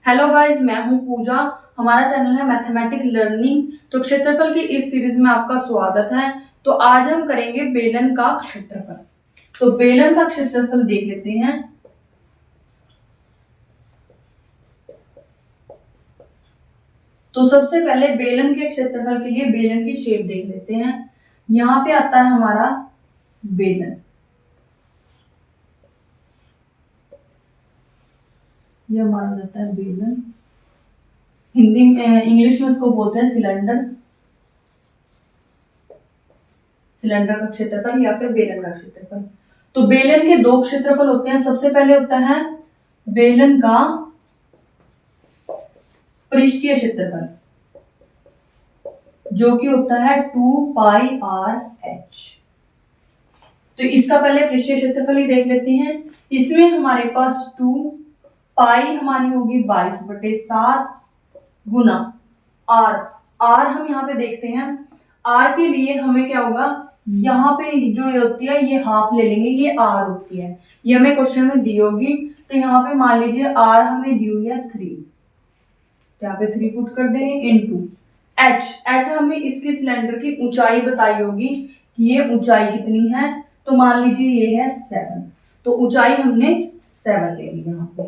Hello guys, मैं हूं पूजा। हमारा चैनल है मैथमेटिक लर्निंग। तो क्षेत्रफल की इस सीरीज में आपका स्वागत है। तो आज हम करेंगे बेलन का क्षेत्रफल। तो बेलन का क्षेत्रफल देख लेते हैं। तो सबसे पहले बेलन के क्षेत्रफल के लिए बेलन की शेप देख लेते हैं। यहाँ पे आता है हमारा बेलन, ये हमारा जाता है बेलन। हिंदी में इंग्लिश में इसको बोलते हैं सिलेंडर। सिलेंडर का क्षेत्रफल या फिर बेलन का क्षेत्रफल। तो बेलन के दो क्षेत्रफल होते हैं। सबसे पहले होता है बेलन का पृष्ठीय क्षेत्रफल, जो कि होता है 2πr(h). तो इसका पहले पृष्ठीय क्षेत्रफल ही देख लेते हैं। इसमें हमारे पास 2 पाई हमारी होगी 22/7 गुना r। r हम यहाँ पे देखते हैं। r के लिए हमें क्या होगा, यहाँ पे जो ये होती है ये हाफ ले लेंगे, ये r होती है, ये हमें क्वेश्चन में दी होगी। तो यहाँ पे मान लीजिए r हमें दी हुई है 3, यहाँ पे 3 पुट कर देंगे इनटू h हमें इसकी सिलेंडर की ऊंचाई बताई होगी कि ये ऊंचाई कितनी है। तो मान लीजिए ये है 7, तो ऊंचाई हमने 7 ले ली यहाँ पे।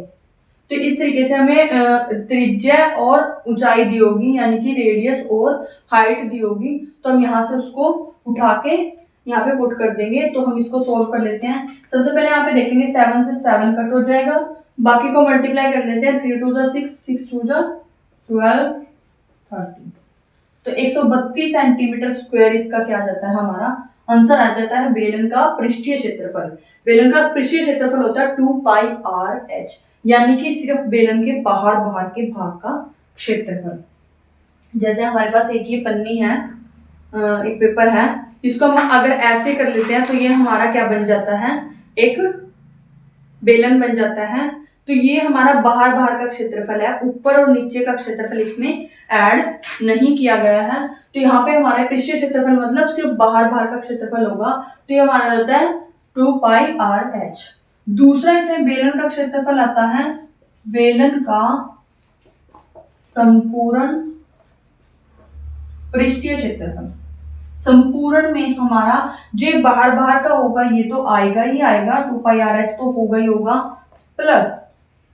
तो इस तरीके से हमें त्रिज्या और ऊंचाई दी होगी, यानी कि रेडियस और हाइट दी होगी। तो हम यहाँ से उसको उठा के यहाँ पे पुट कर देंगे। तो हम इसको सोल्व कर लेते हैं। सबसे पहले यहाँ पे देखेंगे 7 से 7 कट हो जाएगा, बाकी को मल्टीप्लाई कर लेते हैं। 3 2 6, 6 2 12, 30। तो 132 सेंटीमीटर स्क्वायर इसका क्या आ जाता है, हमारा आंसर आ जाता है बेलन का पृष्ठीय क्षेत्रफल। बेलन का पृष्ठीय क्षेत्रफल होता है 2πr(h), यानी कि सिर्फ बेलन के बाहर के भाग का क्षेत्रफल। जैसे हमारे पास एक ये पन्नी है, एक पेपर है, इसको हम अगर ऐसे कर लेते हैं तो ये हमारा क्या बन जाता है, एक बेलन बन जाता है। तो ये हमारा बाहर का क्षेत्रफल है, ऊपर और नीचे का क्षेत्रफल इसमें ऐड नहीं किया गया है। तो यहाँ पे हमारा पृष्ठीय क्षेत्रफल मतलब सिर्फ बाहर का क्षेत्रफल होगा। तो ये हमारा होता है 2πr(h). दूसरा इसमें बेलन का क्षेत्रफल आता है बेलन का संपूर्ण पृष्ठीय क्षेत्रफल। संपूर्ण में हमारा जो बाहर का होगा ये तो आएगा ही आएगा, 2πr(h) तो होगा ही होगा, प्लस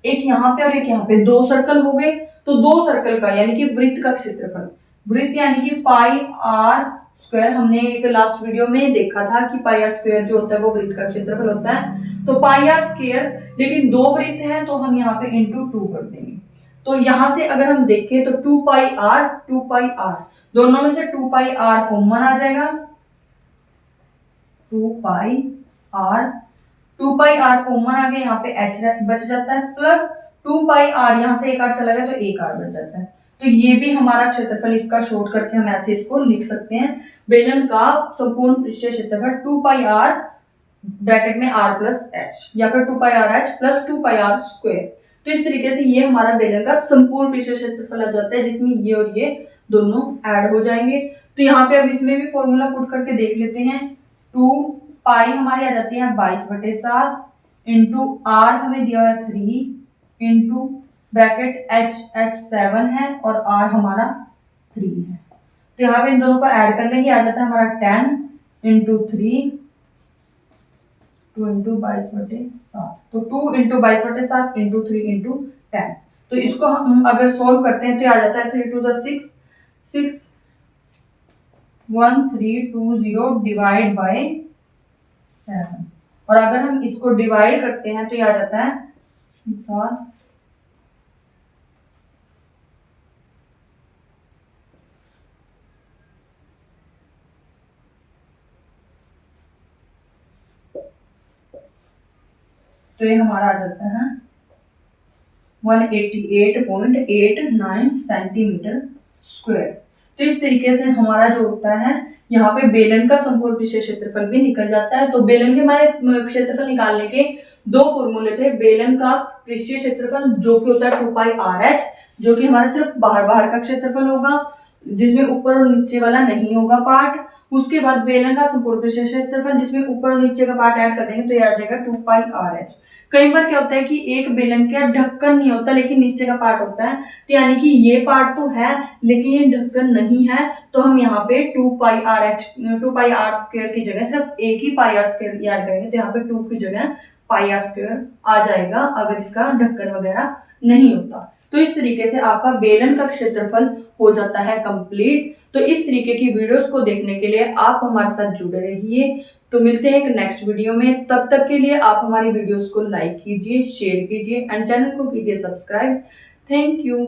एक यहाँ पे और एक यहाँ पे, 2 सर्कल हो गए। तो 2 सर्कल का यानी कि वृत्त का क्षेत्रफल, वृत्त यानी कि πr²। हमने एक लास्ट वीडियो में देखा था कि πr² जो होता है वो वृत्त का क्षेत्रफल होता है। तो πr², लेकिन 2 वृत्त हैं तो हम यहाँ पे इंटू 2 कर देंगे। तो यहाँ से अगर हम देखें तो 2πr दोनों में से 2πr कॉमन आ जाएगा, 2πr कॉमन आ गया, यहाँ पे h बच जाता है, प्लस 2πr यहाँ से एक r चला गया तो एक r बच जाता है। तो ये भी हमारा क्षेत्रफल, इसका शॉर्ट करके हम ऐसे इसको लिख सकते हैं। बेलन का संपूर्ण पृष्ठीय क्षेत्रफल 2πr ब्रैकेट में r प्लस h, या फिर 2πrh प्लस 2πr²। तो इस तरीके से ये हमारा बेलन का संपूर्ण पृष्ठीय क्षेत्रफल आ जाता है, जिसमें ये और ये दोनों ऐड हो जाएंगे। तो यहाँ पे अब इसमें भी फॉर्मूला पुट करके देख लेते हैं। 2 पाई हमारी आ जाती है 22/7 इंटू r हमें दिया है 3 इंटू ब्रैकेट h 7 है और r हमारा 3 है। तो यहाँ पे इन दोनों को ऐड कर लेंगे, आ जाता है हमारा 10 इंटू 3, 2 इंटू 22/7। तो 2 इंटू 22/7 इंटू 3 इंटू 10। तो इसको हम अगर सोल्व करते हैं तो आ जाता है 3 2 6, 6 1 3 2 0 डिवाइड बाय 7। और अगर हम इसको डिवाइड करते हैं तो ये आ जाता है 7। तो ये हमारा आ जाता है 188.89 सेंटीमीटर स्क्वायर। तो इस तरीके से हमारा जो होता है यहाँ पे बेलन का संपूर्ण पृष्ठीय क्षेत्रफल भी निकल जाता है। तो बेलन के हमारे क्षेत्रफल निकालने के 2 फॉर्मूले थे। बेलन का पृष्ठीय क्षेत्रफल जो कि होता है 2πrh, जो कि हमारा सिर्फ बाहर का क्षेत्रफल होगा, जिसमें ऊपर और नीचे वाला नहीं होगा पार्ट। उसके बाद बेलन का संपूर्ण पृष्ठीय क्षेत्रफल, जिसमें ऊपर और नीचे का पार्ट ऐड कर देंगे तो ये आ जाएगा 2πrh। कई बार क्या होता है कि एक बेलन का ढक्कन नहीं होता लेकिन नीचे का पार्ट होता है, तो यानी कि ये पार्ट तो है लेकिन ये ढक्कन नहीं है, तो हम यहाँ पे 2πr की जगह सिर्फ एक ही पाई आर स्क्वायर याद करेंगे, तो यहाँ पे 2 की जगह पाई आर स्क्वायर आ जाएगा अगर इसका ढक्कन वगैरह नहीं होता। तो इस तरीके से आपका बेलन का क्षेत्रफल हो जाता है कंप्लीट। तो इस तरीके की वीडियोस को देखने के लिए आप हमारे साथ जुड़े रहिए। तो मिलते हैं एक नेक्स्ट वीडियो में, तब तक के लिए आप हमारी वीडियोस को लाइक कीजिए, शेयर कीजिए एंड चैनल को कीजिए सब्सक्राइब। Thank you.